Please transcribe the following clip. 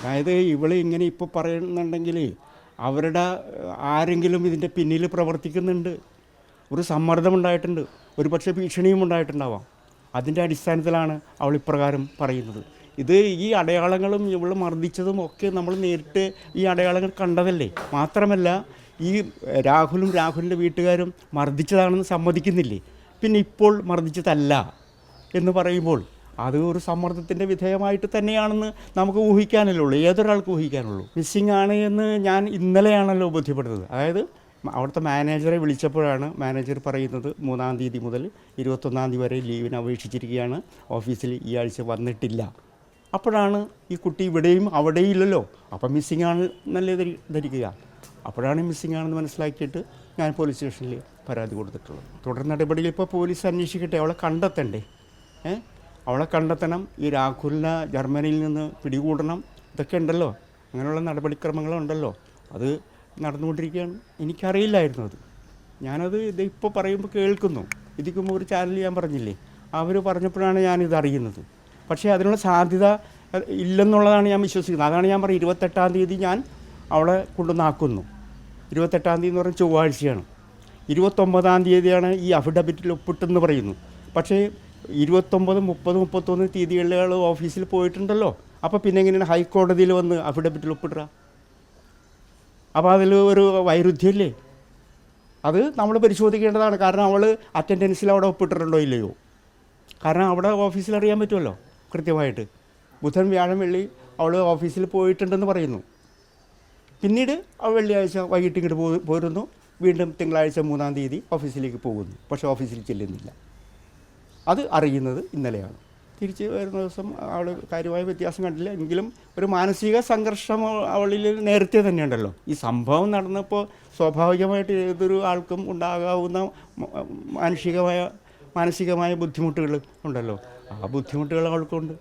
അതായത് ഇവൾ ഇങ്ങനെ ഇപ്പോൾ പറയുന്നുണ്ടെങ്കിൽ അവരുടെ ആരെങ്കിലും ഇതിൻ്റെ പിന്നിൽ പ്രവർത്തിക്കുന്നുണ്ട്. ഒരു സമ്മർദ്ദമുണ്ടായിട്ടുണ്ട്, ഒരു പക്ഷേ ഭീഷണിയും ഉണ്ടായിട്ടുണ്ടാവാം. അതിൻ്റെ അടിസ്ഥാനത്തിലാണ് അവൾ ഇപ്രകാരം പറയുന്നത്. ഇത് ഈ അടയാളങ്ങളും ഇവൾ മർദ്ദിച്ചതും ഒക്കെ നമ്മൾ നേരിട്ട് ഈ അടയാളങ്ങൾ കണ്ടതല്ലേ. മാത്രമല്ല ഈ രാഹുലിൻ്റെ വീട്ടുകാരും മർദ്ദിച്ചതാണെന്ന് സമ്മതിക്കുന്നില്ലേ. പിന്നെ ഇപ്പോൾ മർദ്ദിച്ചതല്ല എന്ന് പറയുമ്പോൾ അത് ഒരു സമ്മർദ്ദത്തിൻ്റെ വിധേയമായിട്ട് തന്നെയാണെന്ന് നമുക്ക് ഊഹിക്കാനല്ലേ ഉള്ളൂ, ഏതൊരാൾക്ക് ഊഹിക്കാനുള്ളൂ. മിസ്സിംഗ് ആണ് എന്ന് ഞാൻ ഇന്നലെയാണല്ലോ ബോധ്യപ്പെടുന്നത്. അതായത് അവിടുത്തെ മാനേജറെ വിളിച്ചപ്പോഴാണ് മാനേജർ പറയുന്നത് 3-ാം തീയതി മുതൽ 21-ാം തീയതി വരെ ലീവിന് അപേക്ഷിച്ചിരിക്കുകയാണ്, ഓഫീസിൽ ഈ ആഴ്ച വന്നിട്ടില്ല. അപ്പോഴാണ് ഈ കുട്ടി ഇവിടെയും അവിടെയും ഇല്ലല്ലോ, അപ്പം മിസ്സിംഗ് ആണ് എന്നല്ലേ ധരിക്കുക. അപ്പോഴാണ് മിസ്സിംഗ് ആണെന്ന് മനസ്സിലാക്കിയിട്ട് ഞാൻ പോലീസ് സ്റ്റേഷനിൽ പരാതി കൊടുത്തിട്ടുള്ളത്. തുടർ നടപടിയിൽ ഇപ്പോൾ പോലീസ് അന്വേഷിക്കട്ടെ, അവളെ കണ്ടെത്തണ്ടേ. അവളെ കണ്ടെത്തണം, ഈ രാഹുലിനെ ജർമ്മനിയിൽ നിന്ന് പിടികൂടണം, ഇതൊക്കെ ഉണ്ടല്ലോ, അങ്ങനെയുള്ള നടപടിക്രമങ്ങളുണ്ടല്ലോ. അത് നടന്നുകൊണ്ടിരിക്കുകയാണ്. എനിക്കറിയില്ലായിരുന്നു അത്. ഞാനത് ഇതിപ്പോൾ പറയുമ്പോൾ കേൾക്കുന്നു. ഇതിക്ക് മുമ്പ് ഒരു ചാനൽ ഞാൻ പറഞ്ഞില്ലേ, അവർ പറഞ്ഞപ്പോഴാണ് ഞാനിത് അറിയുന്നത്. പക്ഷേ അതിനുള്ള സാധ്യത ഇല്ലെന്നുള്ളതാണ് ഞാൻ വിശ്വസിക്കുന്നത്. അതാണ് ഞാൻ പറയും 28-ാം തീയതി ഞാൻ അവളെ കൊണ്ടുവന്നാക്കുന്നു. 28-ാം തീയതി എന്ന് പറഞ്ഞാൽ ചൊവ്വാഴ്ചയാണ്. 29-ാം തീയതിയാണ് ഈ അഫിഡവിറ്റിൽ ഒപ്പിട്ടെന്ന് പറയുന്നു. പക്ഷേ 29, 30, 31 തീയതികളിൽ ഓഫീസിൽ പോയിട്ടുണ്ടല്ലോ. അപ്പോൾ പിന്നെ എങ്ങനെയാണ് ഹൈക്കോടതിയിൽ വന്ന് അഫിഡവിറ്റിൽ ഒപ്പിടുക? അപ്പോൾ അതിൽ ഒരു വൈരുദ്ധ്യമില്ലേ? അത് നമ്മൾ പരിശോധിക്കേണ്ടതാണ്. കാരണം അവൾ അറ്റൻഡൻസിൽ അവിടെ ഒപ്പിട്ടിട്ടുണ്ടോ ഇല്ലയോ? കാരണം അവിടെ ഓഫീസിൽ അറിയാൻ പറ്റുമല്ലോ കൃത്യമായിട്ട്. ബുധൻ, വ്യാഴം, വെള്ളി അവൾ ഓഫീസിൽ പോയിട്ടുണ്ടെന്ന് പറയുന്നു. പിന്നീട് വെള്ളിയാഴ്ച വൈകിട്ട് ഇങ്ങോട്ട് പോരുന്നു, വീണ്ടും തിങ്കളാഴ്ച 3-ാം തീയതി ഓഫീസിലേക്ക് പോകുന്നു. പക്ഷേ ഓഫീസിൽ ചെല്ലുന്നില്ല. അത് അറിയുന്നത് ഇന്നലെയാണ്. തിരിച്ച് വരുന്ന ദിവസം അവൾ കാര്യമായ വ്യത്യാസം കണ്ടില്ല. എങ്കിലും ഒരു മാനസിക സംഘർഷം അവളിൽ നേരത്തെ തന്നെയുണ്ടല്ലോ. ഈ സംഭവം നടന്നപ്പോൾ സ്വാഭാവികമായിട്ട് ഏതൊരു ആൾക്കും ഉണ്ടാകാവുന്ന മാനസികമായ ബുദ്ധിമുട്ടുകൾ ഉണ്ടല്ലോ. ആ ബുദ്ധിമുട്ടുകൾ അവൾക്കുണ്ട്.